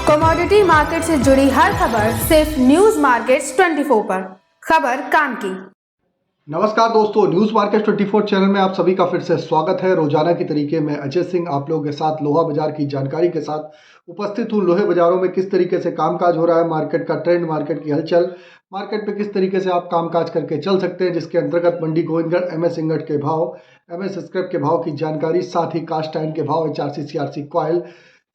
Commodity market से जुड़ी हर खबर सिर्फ न्यूज मार्केट्स 24 पर। खबर काम की। नमस्कार दोस्तों, न्यूज मार्केट 24 चैनल में आप सभी का फिर से स्वागत है। रोजाना की तरीके में अजय सिंह आप लोगों के साथ लोहा बाजार की जानकारी के साथ उपस्थित हूँ। लोहे बाजारों में किस तरीके से कामकाज हो रहा है, मार्केट का ट्रेंड, मार्केट की हलचल, मार्केट पे किस तरीके से आप कामकाज करके चल सकते हैं, जिसके अंतर्गत मंडी गोविंदगढ़ एमएस इंगट के भाव, एमएस स्क्रैप के भाव की जानकारी, साथ ही कास्ट आयरन के भाव, एचआरसी सीआरसी कॉयल,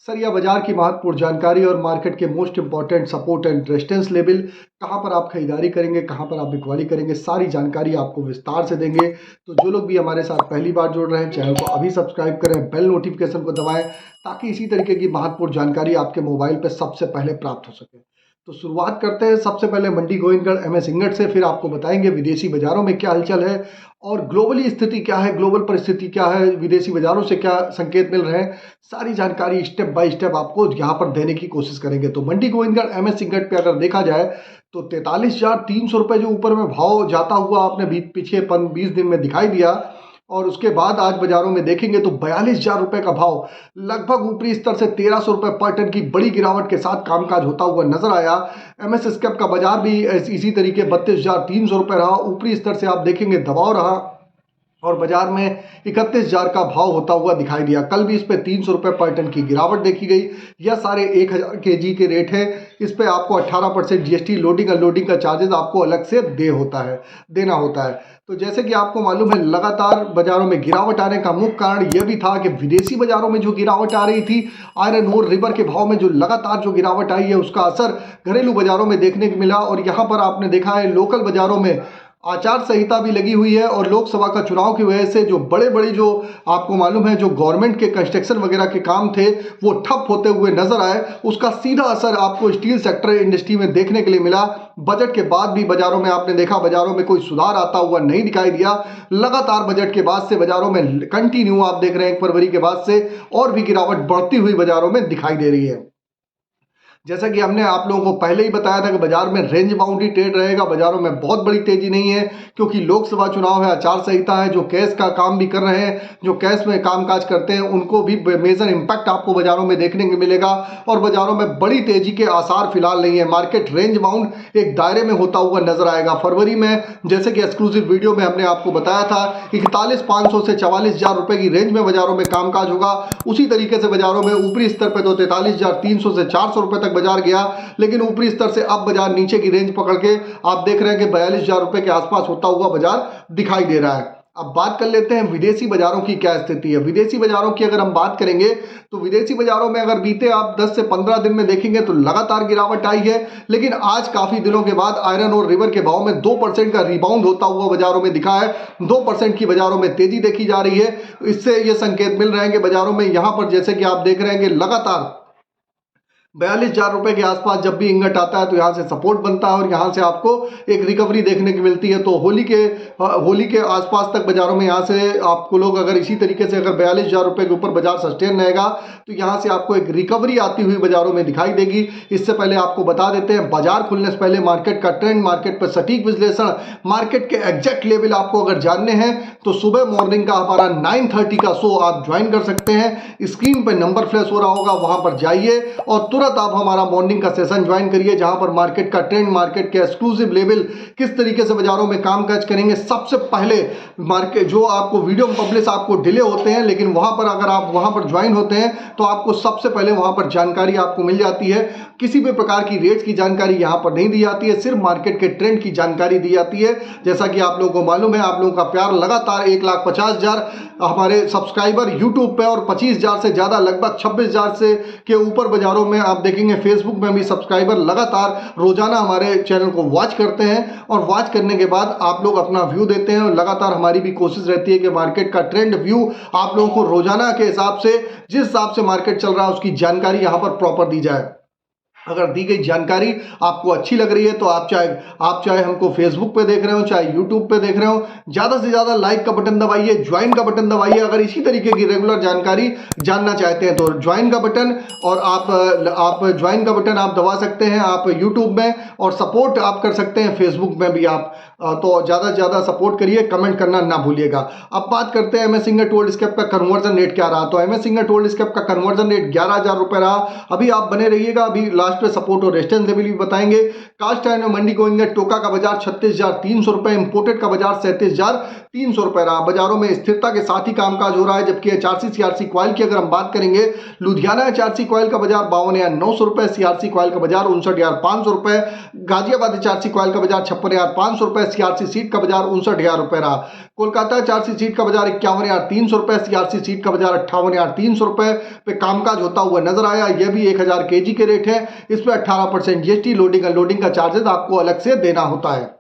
सरिया बाजार की महत्वपूर्ण जानकारी और मार्केट के most important support and resistance level, कहां पर आप खरीदारी करेंगे, कहां पर आप बिकवाली करेंगे, सारी जानकारी आपको विस्तार से देंगे। तो जो लोग भी हमारे साथ पहली बार जुड़ रहे हैं, चैनल को अभी सब्सक्राइब करें, बेल नोटिफिकेशन को दबाएं ताकि इसी तरीके की महत्वपूर्ण जानकारी आपके मोबाइल पर सबसे पहले प्राप्त हो सके। तो शुरुआत करते हैं सबसे पहले मंडी गोविंदगढ़ एमएस इंगट से, फिर आपको बताएंगे विदेशी बाजारों में क्या हलचल है और ग्लोबली स्थिति क्या है, ग्लोबल परिस्थिति क्या है, विदेशी बाजारों से क्या संकेत मिल रहे हैं, सारी जानकारी स्टेप बाय स्टेप आपको यहाँ पर देने की कोशिश करेंगे। तो मंडी गोविंदगढ़ एमएस इंगट पे अगर देखा जाए तो 43,300 रुपये जो ऊपर में भाव जाता हुआ आपने पीछे 20 दिन में दिखाई दिया, और उसके बाद आज बाजारों में देखेंगे तो 42,000 रुपये का भाव लगभग ऊपरी स्तर से 1,300 रुपये पर टन की बड़ी गिरावट के साथ कामकाज होता हुआ नजर आया। एमएस स्क्रैप का बाजार भी इसी तरीके 32,300 रुपये रहा, ऊपरी स्तर से आप देखेंगे दबाव रहा और बाजार में 31,000 का भाव होता हुआ दिखाई दिया। कल भी इस पे 300 रुपये पर टन की गिरावट देखी गई। यह सारे 1,000 kg के रेट है। इस पे आपको 18% जीएसटी, लोडिंग अनलोडिंग का चार्जेस आपको अलग से देना होता है। तो जैसे कि आपको मालूम है, लगातार बाजारों में गिरावट आने का मुख्य कारण यह भी था कि विदेशी बाजारों में जो गिरावट आ रही थी, आयरन ओर रिवर के भाव में जो लगातार जो गिरावट आई है, उसका असर घरेलू बाजारों में देखने को मिला। और यहाँ पर आपने देखा है लोकल बाजारों में आचार संहिता भी लगी हुई है और लोकसभा का चुनाव की वजह से जो बड़े जो आपको मालूम है जो गवर्नमेंट के कंस्ट्रक्शन वगैरह के काम थे वो ठप होते हुए नजर आए। उसका सीधा असर आपको स्टील सेक्टर इंडस्ट्री में देखने के लिए मिला। बजट के बाद भी बाजारों में आपने देखा बाजारों में कोई सुधार आता हुआ नहीं दिखाई दिया। लगातार बजट के बाद से बाजारों में कंटिन्यू आप देख रहे हैं 1 फरवरी के बाद से और भी गिरावट बढ़ती हुई बाजारों में दिखाई दे रही है। जैसा कि हमने आप लोगों को पहले ही बताया था कि बाजार में रेंज बाउंड्री ट्रेड रहेगा, बाजारों में बहुत बड़ी तेजी नहीं है क्योंकि लोकसभा चुनाव है, आचार संहिता है। जो कैश का काम भी कर रहे हैं, जो कैश में कामकाज करते हैं, उनको भी मेजर इंपैक्ट आपको बाजारों में देखने को मिलेगा और बाजारों में बड़ी तेजी के आसार फिलहाल नहीं है। मार्केट रेंज बाउंड एक दायरे में होता हुआ नजर आएगा। फरवरी में जैसे कि एक्सक्लूसिव वीडियो में हमने आपको बताया था 41,500 से 44,000 रुपए की रेंज में बाजारों में कामकाज होगा। उसी तरीके से बाजारों में ऊपरी स्तर पर तो 43,300 से 400 रुपए तक बाजार गया, लेकिन ऊपरी स्तर से अब बाजार नीचे की रेंज पकड़ के आप देख रहे हैं कि 42,000 रुपए के आसपास होता हुआ बाजार दिखाई दे रहा है। अब बात कर लेते हैं विदेशी बाजारों की क्या स्थिति है। विदेशी बाजारों की अगर हम बात करेंगे तो विदेशी बाजारों में अगर बीते आप 10 से 15 दिन में देखेंगे तो लगातार गिरावट आई है, लेकिन आज काफी दिनों के बाद आयरन और रिवर के भाव में 2% का रिबाउंड होता हुआ बाजारों में दिखा है। 2% की बाजारों में तेजी देखी जा रही है। इससे ये संकेत मिल रहे हैं कि बाजारों में यहां पर जैसे कि आप देख रहे हैं कि लगातार 42,000 रुपए के आसपास जब भी इंगट आता है तो यहाँ से सपोर्ट बनता है और यहाँ से आपको एक रिकवरी देखने की मिलती है। तो होली के आसपास तक बाजारों में यहाँ से आपको लोग अगर इसी तरीके से अगर 42,000 रुपए के ऊपर बाजार सस्टेन रहेगा तो यहाँ से आपको एक रिकवरी आती हुई बाजारों में दिखाई देगी। इससे पहले आपको बता देते हैं बाजार खुलने से पहले मार्केट का ट्रेंड, मार्केट पर सटीक विश्लेषण, मार्केट के एग्जैक्ट लेवल आपको अगर जानने हैं तो सुबह मॉर्निंग का हमारा 9:30 का शो आप ज्वाइन कर सकते हैं। स्क्रीन पर नंबर फ्लैश हो रहा होगा, वहां पर जाइए और तुरंत आप हमारा मॉर्निंग का सेशन ज्वाइन करिए, जहां पर मार्केट का ट्रेंड, मार्केट के एक्सक्लूसिव लेवल, किस तरीके से बाजारों में कामकाज करेंगे, सबसे पहले मार्केट जो आपको वीडियो पब्लिश आपको डिले होते हैं, लेकिन वहां पर अगर आप वहां पर ज्वाइन होते हैं तो आपको सबसे पहले वहां पर जानकारी आपको मिल जाती है। किसी भी प्रकार की रेट्स की जानकारी यहां पर नहीं दी जाती है, सिर्फ मार्केट के ट्रेंड की जानकारी दी जाती है। जैसा कि आप लोगों को मालूम है, आप लोगों का प्यार लगातार 1,50,000 हमारे सब्सक्राइबर यूट्यूब पे और 25,000 से ज्यादा लगभग 26,000 से के ऊपर बाजारों में आप देखेंगे। फेसबुक में भी सब्सक्राइबर लगातार रोजाना हमारे चैनल को वॉच करते हैं और वॉच करने के बाद आप लोग अपना व्यू देते हैं और लगातार हमारी भी कोशिश रहती है कि मार्केट का ट्रेंड व्यू आप लोगों को रोजाना के हिसाब से, जिस हिसाब से मार्केट चल रहा है उसकी जानकारी यहां पर प्रॉपर दी जाए। अगर दी गई जानकारी आपको अच्छी लग रही है तो आप चाहे हमको फेसबुक पे देख रहे हो, चाहे यूट्यूब पे देख रहे हो, ज़्यादा से ज़्यादा लाइक का बटन दबाइए, ज्वाइन का बटन दबाइए। अगर इसी तरीके की रेगुलर जानकारी जानना चाहते हैं तो ज्वाइन का बटन, और आप ज्वाइन का बटन आप दबा सकते हैं आप यूट्यूब में, और सपोर्ट आप कर सकते हैं फेसबुक में भी आप। तो ज़्यादा से ज़्यादा सपोर्ट करिए, कमेंट करना ना भूलिएगा। अब बात करते हैं MS सिंगर टोल्ड स्केप का कन्वर्जन रेट क्या रहा। तो MS सिंगर टोल्ड स्केप का कन्वर्जन रेट 11,000 रुपये रहा। अभी आप बने रहिएगा, अभी लास्ट पे सपोर्ट और रेजिस्टेंस लेवल भी बताएंगे। कास्ट आयरन में मंडी गोइंग है, टोका का बाजार 36,300 रुपये, इंपोर्टेड का बाजार 37,300 रुपये रहा। बाजारों में स्थिरता के साथ ही कामकाज हो रहा है। जबकि HRC CRC कॉइल की अगर हम बात करेंगे, लुधियाना HRC कॉइल का बाजार 52,900 रुपये, CRC कॉइल का बाजार 59,500 रुपये, गाजियाबाद HRC कॉइल का बाजार 56,500 रुपये, CRC सीट का बाजार 59,000 रुपये रहा। कोलकाता HRC सीट का बाजार 51,300 रुपये, CRC सीट का बाजार 58,300 रुपये पे कामकाज होता हुआ नजर आया। यह भी 1000 kg के रेट है। इसमें 18% GST लोडिंग का चार्जेस आपको अलग से देना होता है।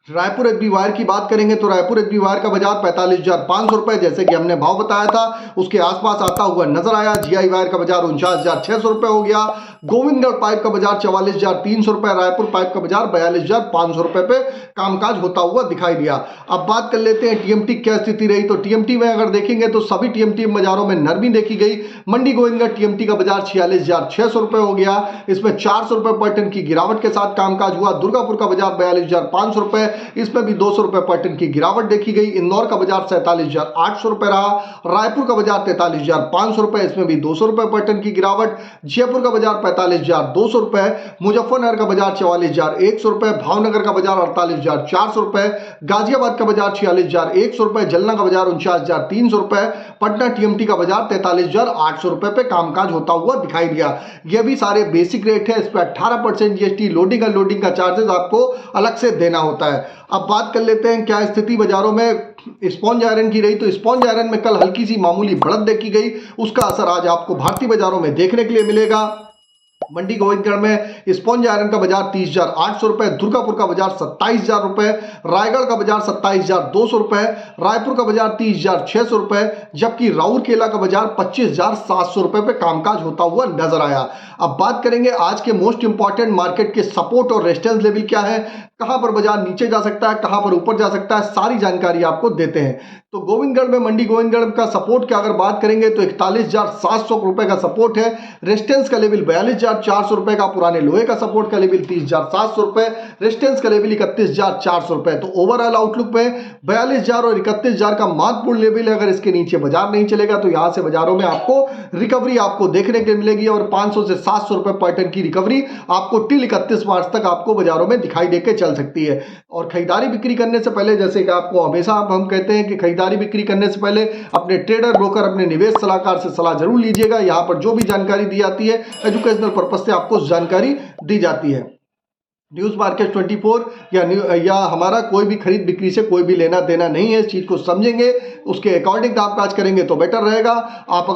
रायपुर HB वायर की बात करेंगे तो रायपुर HB वायर का बाजार 45,500 रुपये, जैसे कि हमने भाव बताया था उसके आसपास आता हुआ नजर आया। GI वायर का बाजार 49,600 रुपये हो गया। गोविंदगढ़ पाइप का बाजार 44,300 रुपये, रायपुर पाइप का बाजार 42,500 रुपये पे कामकाज होता हुआ दिखाई दिया। अब बात कर लेते हैं TMT क्या स्थिति रही। तो TMT में अगर देखेंगे तो सभी TMT बाजारों में नरमी देखी गई। मंडी गोविंदगढ़ TMT का बाजार 46,600 रुपये हो गया। इसमें 400 रुपये पर टन की गिरावट के साथ कामकाज हुआ। दुर्गापुर का बाजार 42,500 रुपये, इसमें भी 200 रुपये पर टन की गिरावट देखी गई। इंदौर का बाजार 47,800 रुपये रहा। रायपुर का बाजार 43,500 रुपये, इसमें भी 200 रुपये पर टन की गिरावट। जयपुर का बाजार 45,200 रुपये, मुजफ्फरनगर का बाजार 44,100 रुपये, भावनगर का बाजार 48,400 रुपये, गाजियाबाद का बाजार 46,100 रुपये, जलना का बाजार 49,300 रुपये, पटना TMT का बाजार 43,800 रुपये पे कामकाज होता हुआ दिखाई दिया। ये भी सारे बेसिक रेट है। इस पर 18% GST लोडिंग का चार्जेस आपको अलग से देना होता है। अब बात कर लेते हैं क्या स्थिति बाजारों में स्पॉन्ज आयरन की रही। तो स्पॉन्ज आयरन में कल हल्की सी मामूली बढ़त देखी गई, उसका असर आज आपको भारतीय बाजारों में देखने के लिए मिलेगा। मंडी गोविंदगढ़ में स्पॉन्ज आयरन का बाजार 30,800 रुपये, दुर्गापुर का बाजार 27,000 रुपये, रायगढ़ का बाजार 27,200 रुपये, रायपुर का बाजार 30,600 रुपये, जबकि राउरकेला का बाजार 25,700 रुपये पे कामकाज होता हुआ नजर आया। अब बात करेंगे आज के मोस्ट इंपॉर्टेंट मार्केट के सपोर्ट और रेजिस्टेंस लेवल क्या है, कहां पर बाजार नीचे जा सकता है, कहां पर ऊपर जा सकता है, सारी जानकारी आपको देते हैं। तो गोविंदगढ़ में मंडी गोविंदगढ़ का सपोर्ट की अगर बात करेंगे तो 41,700 रुपये का सपोर्ट है। रेजिस्टेंस का लेवल 42,400 रुपये का, पुराने लोहे का सपोर्ट का लेवल 30,700 रुपये, रेजिस्टेंस का लेवल 31,400 रुपये। तो ओवरऑल आउटलुक में 42,000 और 31,000 का महत्वपूर्ण लेवल है। अगर इसके नीचे बाजार नहीं चलेगा तो यहां से बाजारों में आपको रिकवरी आपको देखने के मिलेगी, और 500 से 700 रुपये पर टन की रिकवरी आपको टिल 31 मार्च तक आपको बाजारों में दिखाई देकर चल सकती है। और खरीदारी बिक्री करने से पहले, जैसे कि आपको हमेशा हम कहते हैं कि खरीदारी बिक्री करने से पहले अपने ट्रेडर ब्रोकर, अपने निवेश सलाहकार से सलाह जरूर लीजिएगा। यहाँ पर जो भी जानकारी दी जाती है एजुकेशनल पर्पस से आपको जानकारी दी जाती है। न्यूज मार्केट 24 या हमारा कोई भी खरीद बिक्री से कोई भी लेना देना नहीं है। इस चीज को समझेंगे, उसके अकॉर्डिंग आप काज करेंगे तो बेटर रहेगा। आप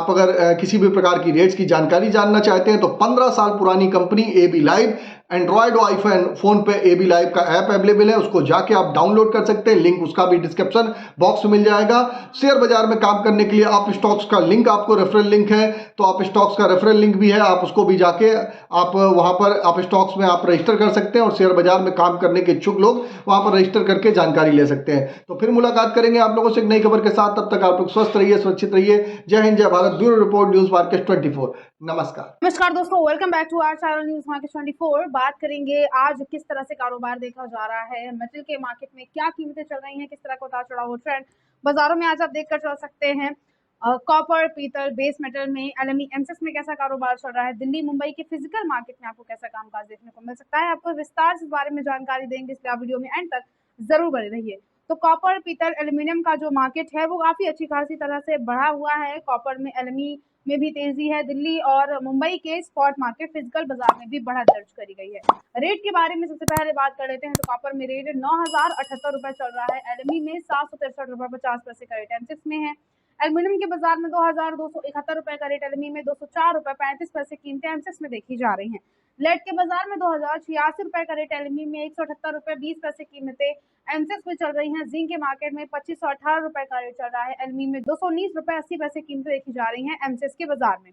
अगर किसी भी प्रकार की रेट्स की जानकारी जानना चाहते हैं तो 15 साल पुरानी कंपनी AB लाइव, एंड्रॉयड और आईफोन फोन पे AB लाइव का ऐप अवेलेबल है, उसको जाके आप डाउनलोड कर सकते हैं। लिंक उसका भी डिस्क्रिप्शन बॉक्स में मिल जाएगा। शेयर बाजार में काम करने के लिए आप स्टॉक्स का लिंक, आपको रेफरल लिंक है तो आप स्टॉक्स का रेफरल लिंक भी है, आप उसको भी जाके आप वहां पर आप स्टॉक्स में आप रजिस्टर कर सकते हैं, और शेयर बाजार में काम करने के इच्छुक लोग वहां पर रजिस्टर करके जानकारी ले सकते हैं। तो फिर मुलाकात करेंगे आप लोगों से एक नई खबर के साथ। तब तक आप लोग स्वस्थ रहिए, सुरक्षित रहिए। जय हिंद, जय Bharat. Bureau report, news market 24। नमस्कार दोस्तों, welcome back to our channel news market 24। बात करेंगे आज किस तरह से कारोबार देखा जा रहा है, मेटल के मार्केट में क्या कीमतें चल रही हैं, किस तरह का उतार चढ़ाव ट्रेंड बाजारों में आज आप देखकर चल सकते हैं। कॉपर, पीतल, बेस मेटल में, LME, एमसेक्स में कैसा कारोबार चल रहा है, दिल्ली मुंबई के फिजिकल मार्केट में आपको कैसा कामकाज देखने को मिल सकता है, आपको विस्तार से इस बारे में जानकारी देंगे, इसलिए आप वीडियो में एंड तक जरूर बने रहिए। तो कॉपर, पीतल, एल्यूमिनियम का जो मार्केट है वो काफी अच्छी खासी तरह से बढ़ा हुआ है। कॉपर में, LME में भी तेजी है। दिल्ली और मुंबई के स्पॉट मार्केट फिजिकल बाजार में भी बढ़त दर्ज करी गई है। रेट के बारे में सबसे पहले बात कर लेते हैं। तो कॉपर में रेट 9,078 रुपए चल रहा है। LME में 763 रुपए 50 पैसे का रेट एमसेक्स में है। एल्यूमिनियम के बाजार में 2,271 रुपए का रेट, LME में 204 रुपए 35 पैसे कीमतें एमसेक्स में देखी जा रही हैं। लेड के बाजार में 2,086 रुपए का रेट, LME में 178 रुपए 20 पैसे कीमतें एमसेक्स में चल रही हैं। जिंक के मार्केट में 2,518 रुपए का रेट चल रहा है। LME में 219 रुपए 80 पैसे कीमतें देखी जा रही हैं एमसेक्स के बाजार में।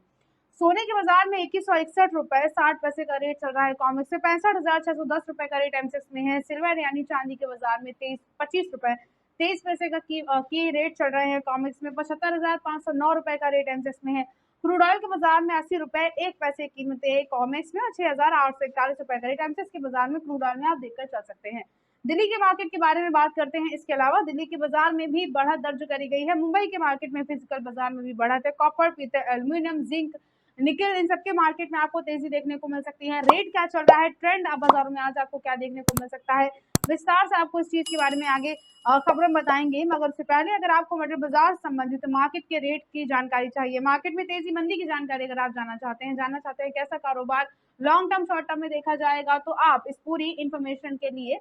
सोने के बाजार में 2161 रुपए 60 पैसे का रेट चल रहा है कॉमेक्स में। 65,610 रुपए का रेट एमसेक्स में है। सिल्वर यानी चांदी के बाजार में 25 रुपए 23 पैसे का की रेट चल रहे हैं कॉमेक्स में। 75,509 रुपए का रेट एमसेक्स में है। क्रूड ऑयल के बाजार में 80 रुपए 1 पैसे कीमत है कॉमेक्स में और 6,841 रुपए का रेट एमसेक्स के बाजार में क्रूड ऑयल में आप देखकर चल सकते हैं। दिल्ली के मार्केट के बारे में बात करते हैं। इसके अलावा दिल्ली के बाजार में भी बढ़त दर्ज करी गई है। मुंबई के मार्केट में फिजिकल बाजार में भी बढ़त है। कॉपर, पीतल, एल्यूमिनियम, जिंक, निकल, इन सबके मार्केट में आपको तेजी देखने को मिल सकती है। रेट क्या चल रहा है, ट्रेंड आप बाजारों में आज आपको क्या देखने को मिल सकता है, विस्तार से आपको इस चीज के बारे में आगे खबरें बताएंगे। मगर उससे पहले अगर आपको मटेरियल बाजार संबंधित मार्केट के रेट की जानकारी चाहिए, मार्केट में तेजी मंदी की जानकारी अगर आप जानना चाहते हैं कैसा कारोबार लॉन्ग टर्म शॉर्ट टर्म में देखा जाएगा, तो आप इस पूरी इंफॉर्मेशन के लिए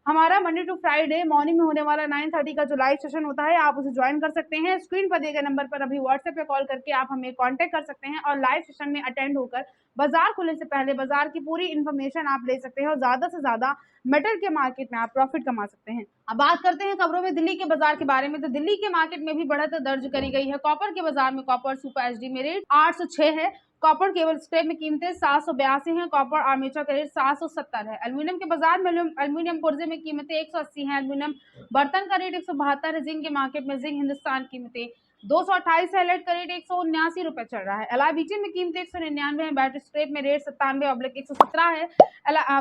हमारा मंडे टू फ्राइडे मॉर्निंग में होने वाला 9:30 का जो लाइव सेशन होता है आप उसे ज्वाइन कर सकते हैं। स्क्रीन पर दिए गए नंबर पर अभी व्हाट्सएप पे कॉल करके आप हमें कांटेक्ट कर सकते हैं और लाइव सेशन में अटेंड होकर बाजार खुलने से पहले बाजार की पूरी इन्फॉर्मेशन आप ले सकते हैं और ज्यादा से ज्यादा मेटल के मार्केट में आप प्रॉफिट कमा सकते हैं। अब बात करते हैं खबरों में दिल्ली के बाजार के बारे में, तो दिल्ली के मार्केट में भी बढ़त दर्ज करी गई है। कॉपर के बाजार में कॉपर सुपर एचडी में रेट 806 है। कॉपर केबल स्क्रेप में कीमतें 782 हैं। कॉपर आर्मेचर का रेट 770 है। एल्यूमिनियम के बाजार में एल्यूमिनियम पुर्जे में कीमतें 180 हैं। एल्यूमिनियम बर्तन का रेट 172 है। जिंक के मार्केट में जिंक हिंदुस्तान कीमतें 228 है। लेड का रेट 179 रुपए चल रहा है। LIBT में कीमतें 199 है। बैटरी स्क्रैप में रेट 97/117 है।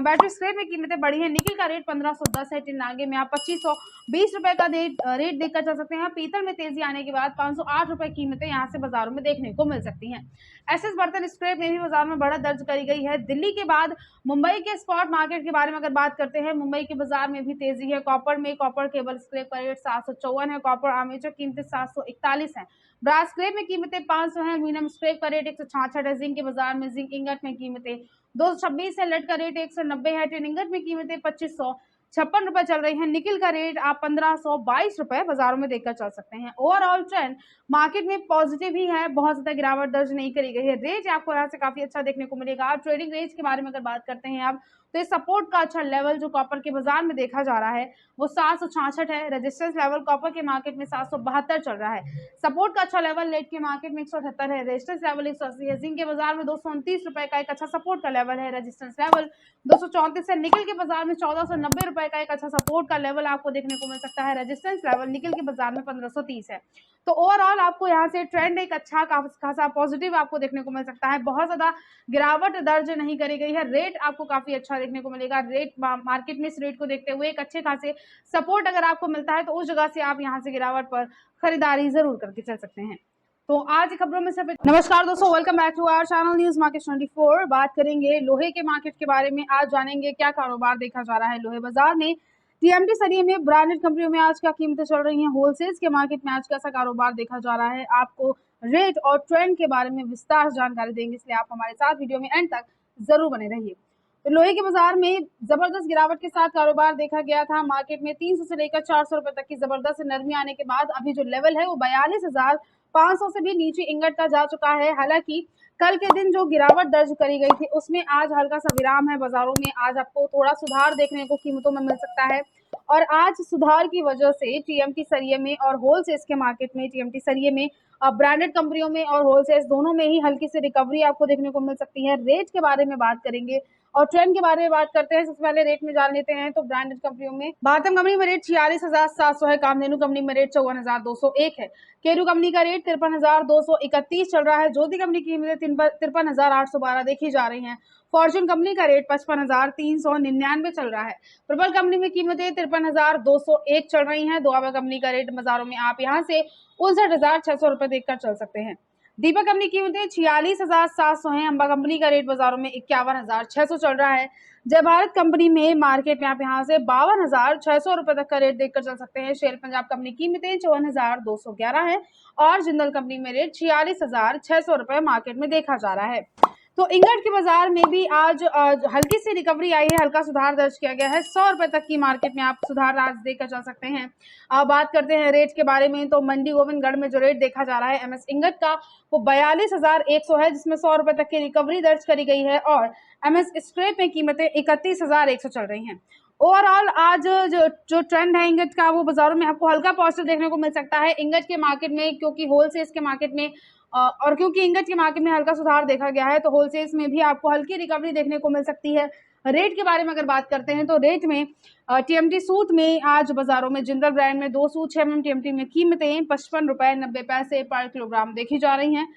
बैटरी स्क्रैप में कीमतें बढ़ी है। निकल का रेट 1510 है। टिन आगे में आप 2520 रुपए का रेट देखकर चल सकते हैं। पीतल में तेजी आने के बाद 508 रुपए कीमतें यहाँ से बाजारों में देखने को मिल सकती हैं। एसएस बर्तन स्क्रैप में भी बाजार में बढ़त दर्ज करी गई है। दिल्ली के बाद मुंबई के स्पॉट मार्केट के बारे में अगर बात करते हैं, मुंबई के बाजार में भी तेजी है। कॉपर में कॉपर केबल स्क्रैप का रेट 754 है। कॉपर आर्मेचर कीमतें 741 है। ब्रास स्क्रैप में कीमतें 500 है। एल्यूमिनियम स्क्रैप का रेट 166 है। जिंक के बाजार में जिंक इंगट में कीमतें 226 है। लेड का रेट 190 है। टिन इंगट में कीमतें 2556 रुपए चल रही है। निकल का रेट आप 1522 रुपए बाजारों में देखकर चल सकते हैं। ओवरऑल ट्रेंड मार्केट में पॉजिटिव ही है, बहुत ज्यादा गिरावट दर्ज नहीं करी गई है। रेंज आपको यहाँ से काफी अच्छा देखने को मिलेगा। ट्रेडिंग रेंज के बारे में अगर बात करते हैं आप, तो इस सपोर्ट का अच्छा लेवल जो कॉपर के बाजार में देखा जा रहा है वो 766 है। रेजिस्टेंस लेवल कॉपर के मार्केट में 772 चल रहा है। सपोर्ट का अच्छा लेवल लेड के मार्केट में 178 है। रेजिस्टेंस लेवल 180 है। जिंक के बाजार में 229 रुपए का एक अच्छा सपोर्ट का लेवल है। रेजिस्टेंस लेवल 234 है। निकल के बाजार में 1490 रुपए का एक अच्छा सपोर्ट का लेवल आपको देखने को मिल सकता है। रेजिस्टेंस लेवल निकल के बाजार में 1530 है। तो ओवरऑल आपको यहाँ से ट्रेंड एक अच्छा खासा पॉजिटिव आपको देखने को मिल सकता है। बहुत ज्यादा गिरावट दर्ज नहीं करी गई है। रेट आपको काफी अच्छा देखने को मिलेगा। रेट मार्केट में इस रेट को देखते हुए एक अच्छे खासे सपोर्ट अगर आपको मिलता है तो उस जगह से आप यहाँ से गिरावट पर खरीदारी जरूर करके चल सकते हैं। तो आज खबरों में सब। नमस्कार दोस्तों, welcome back to our channel news market 24। बात करेंगे लोहे के मार्केट के बारे में। आज जानेंगे क्या कारोबार देखा जा रहा है लोहे बाजार में। टीएमटी सरिये में ब्रांडेड कंपनियों में आज क्या कीमतें चल रही हैं। होलसेल्स के मार्केट में आज कैसा कारोबार देखा जा रहा है। आपको रेट और ट्रेंड के बारे में विस्तार जानकारी देंगे, इसलिए आप हमारे साथ वीडियो में एंड तक जरूर बने रहिए। तो लोहे के बाजार में जबरदस्त गिरावट के साथ कारोबार देखा गया था। मार्केट में 300 से लेकर 400 रुपए तक की जबरदस्त नरमी आने के बाद अभी जो लेवल है वो 42,500 से भी नीचे इंगट का जा चुका है। हालांकि कल के दिन जो गिरावट दर्ज करी गई थी उसमें आज हल्का सा विराम है बाजारों में। आज आपको थोड़ा सुधार देखने को कीमतों में मिल सकता है और आज सुधार की वजह से टीएमटी सरिये में और होलसेल्स के मार्केट में, टीएमटी सरिये में ब्रांडेड कंपनियों में और होलसेल्स दोनों में ही हल्की सी रिकवरी आपको देखने को मिल सकती है। रेट के बारे में बात करेंगे और ट्रेंड के बारे में बात करते हैं। सबसे पहले रेट में जान लेते हैं। तो ब्रांडेड कंपनियों में भारतम कंपनी में रेट 46,700 है। कामधेनु कंपनी में रेट 54,201 है। केरू कंपनी का रेट 53,231 चल रहा है। ज्योति कंपनी की कीमतें 53,812 देखी जा रही हैं। फॉर्च्यून कंपनी का रेट 55,399 चल रहा है। प्रबल कंपनी में कीमतें 53,201 चल रही हैं। दुआबा कंपनी का रेट बाजारों में आप यहाँ से 59,600 रुपए देखकर चल सकते हैं। दीपक कंपनी की कीमतें 46,700 है। अंबा कंपनी का रेट बाजारों में 51,600 चल रहा है। जय भारत कंपनी में मार्केट में आप यहाँ से 52,600 रुपए तक का रेट देखकर चल सकते हैं। शेर पंजाब कंपनी की कीमतें 54,211 है और जिंदल कंपनी में रेट 46,600 रुपए मार्केट में देखा जा रहा है। तो इंगट के बाजार में भी आज हल्की सी रिकवरी आई है, हल्का सुधार दर्ज किया गया है। 100 रुपए तक की मार्केट में आप सुधार आज देखकर चल सकते हैं। अब बात करते हैं रेट के बारे में। तो मंडी गोविंदगढ़ में जो रेट देखा जा रहा है एमएस इंगट का वो 42,100 है, जिसमें 100 रुपए तक की रिकवरी दर्ज करी गई है और एमएस स्क्रैप में कीमतें 31,100 चल रही हैं। ओवरऑल आज जो ट्रेंड है इंगट का वो बाजारों में आपको हल्का पॉजिटिव देखने को मिल सकता है इंगट के मार्केट में, क्योंकि होलसेल्स के मार्केट में और क्योंकि इंगट के मार्केट में हल्का सुधार देखा गया है तो होलसेल्स में भी आपको हल्की रिकवरी देखने को मिल सकती है। रेट के बारे में अगर बात करते हैं तो रेट में टीएमटी सूट में आज बाजारों में जिंदल ब्रांड में 2 सूट 6 mm टीएमटी में कीमतें 55 रुपए 90 पैसे पर किलोग्राम देखी जा रही हैं।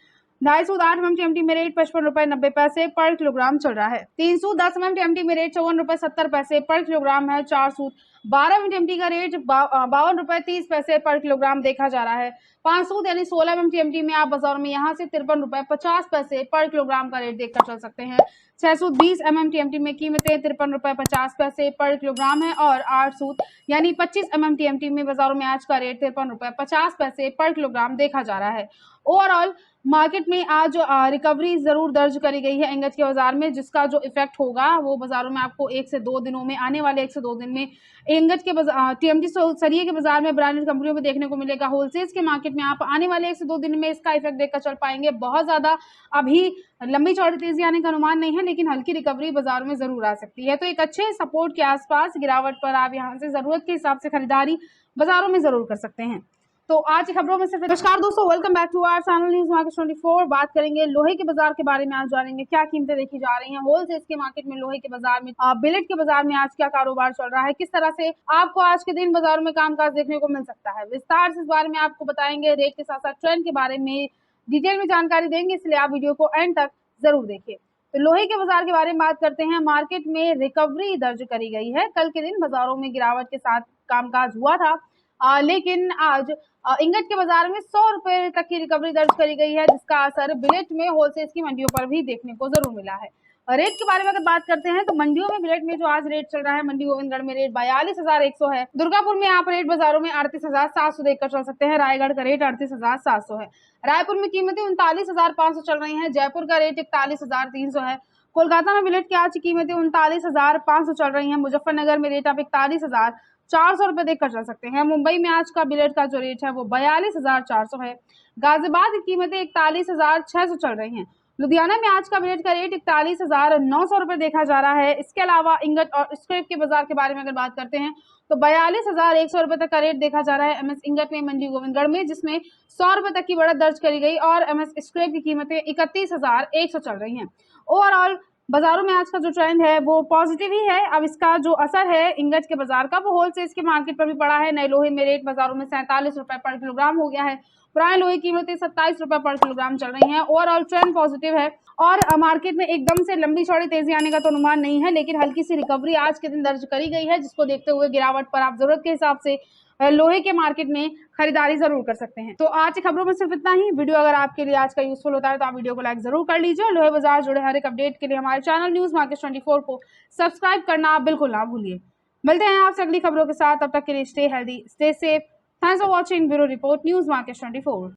2.5 सूद 8 mm टीएमटी में रेट 55 रुपए 90 पैसे पर किलोग्राम चल रहा है। 3 सूद 10 mm टीएमटी में रेट 54 रुपए 70 पैसे पर किलोग्राम है। 4 सूद 12 mm टीएमटी का रेट 52 रुपए 30 पैसे पर किलोग्राम देखा जा रहा है। 5 सूद यानी 16 mm टीएमटी में आप बाजार में यहाँ से 53 रुपए 50 पैसे पर किलोग्राम का रेट देखकर चल सकते हैं। 6 सूद 20 mm टीएमटी में कीमतें 53 रुपए 50 पैसे पर किलोग्राम है और 8 सूद यानी 25 mm टीएमटी में बाजारों में आज का रेट 53 रुपए 50 पैसे पर किलोग्राम देखा जा रहा है। ओवरऑल मार्केट में आज रिकवरी जरूर दर्ज करी गई है इंगट के बाजार में, जिसका जो इफेक्ट होगा वो बाजारों में आपको 1 से 2 दिनों में, आने वाले 1 से 2 दिन में इंगट के टीएमटी सरिये के बाजार में ब्रांडेड कंपनियों में देखने को मिलेगा। होलसेल्स के मार्केट में आप आने वाले 1 से 2 दिन में इसका इफेक्ट देखकर चल पाएंगे। बहुत ज्यादा अभी लंबी चौड़ी तेजी आने का अनुमान नहीं है, लेकिन हल्की रिकवरी बाजार में जरूर आ सकती है। तो एक अच्छे सपोर्ट के आसपास गिरावट पर आप यहाँ से जरूरत के हिसाब से खरीदारी बाजारों में जरूर कर सकते हैं। तो आज की खबरों में सिर्फ नमस्कार दोस्तों, welcome back to our channel news market 24। बात करेंगे लोहे के बाजार के बारे में, आज जानेंगे क्या कीमतें देखी जा रही हैं होलसेल्स के मार्केट में, लोहे के बाजार में, बिलेट के बाजार में आज क्या कारोबार चल रहा है, किस तरह से आपको आज के दिन बाजारों में कामकाज देखने को मिल सकता है। विस्तार से इस बारे में आपको बताएंगे, रेट के साथ साथ ट्रेंड के बारे में डिटेल में जानकारी देंगे, इसलिए आप वीडियो को एंड तक जरूर देखिए। तो लोहे के बाजार के बारे में बात करते हैं। मार्केट में रिकवरी दर्ज करी गई है। कल के दिन बाजारों में गिरावट के साथ कामकाज हुआ था, लेकिन आज इंगट के बाजार में 100 रुपए तक की रिकवरी दर्ज करी गई है, जिसका असर बिलेट में होलसेल्स की मंडियों पर भी देखने को जरूर मिला है। रेट के बारे में अगर बात करते हैं तो मंडियों में बिलेट में जो आज रेट चल रहा है, मंडी गोविंदगढ़ में रेट 42,100 है। दुर्गापुर में आप रेट बाजारों में 38,700 देखकर चल सकते हैं। रायगढ़ का रेट 38,700 है। रायपुर में कीमतें 39,500 चल रही हैं। जयपुर का रेट 41,300 है। कोलकाता में बिलेट की आज की कीमतें 39,500 चल रही है। मुजफ्फरनगर में रेट आप 41,400 रुपए देखकर चल सकते हैं। मुंबई में आज का बिलेट का जो रेट है वो 42,400 है। गाजियाबाद की कीमतें 41,600 चल रही हैं। लुधियाना में आज का बिलेट का रेट 41,900 रुपए देखा जा रहा है। इसके अलावा इंगट और स्क्रैप के बाजार के बारे में अगर बात करते हैं तो 42,100 रुपए तक का रेट देखा जा रहा है एमएस इंगट में, मंडी गोविंदगढ़ में, जिसमें 100 रुपए तक की बढ़त दर्ज करी गई और एमएस स्क्रैप की कीमतें 31,100 चल रही हैं। ओवरऑल बाजारों में आज का जो ट्रेंड है वो पॉजिटिव ही है। अब इसका जो असर है इंगट के बाजार का वो होलसेल्स के मार्केट पर भी पड़ा है। नए लोहे में रेट बाजारों में 47 रुपए पर किलोग्राम हो गया है। पुराने लोहे की कीमतें 27 रुपए पर किलोग्राम चल रही हैं। ओवरऑल ट्रेंड पॉजिटिव है और मार्केट में एकदम से लंबी चौड़ी तेजी आने का तो अनुमान नहीं है, लेकिन हल्की सी रिकवरी आज के दिन दर्ज करी गई है, जिसको देखते हुए गिरावट पर आप जरूरत के हिसाब से लोहे के मार्केट में खरीदारी जरूर कर सकते हैं। तो आज की खबरों में सिर्फ इतना ही। वीडियो अगर आपके लिए आज का यूजफुल होता है तो आप वीडियो को लाइक जरूर कर लीजिए। लोहे बाजार जुड़े हर एक अपडेट के लिए हमारे चैनल न्यूज मार्केट 24 को सब्सक्राइब करना बिल्कुल ना भूलिए। मिलते हैं आपसे अगली खबरों के साथ, तब तक के लिए stay healthy, stay safe. Thanks for watching. Bureau report, news market 24।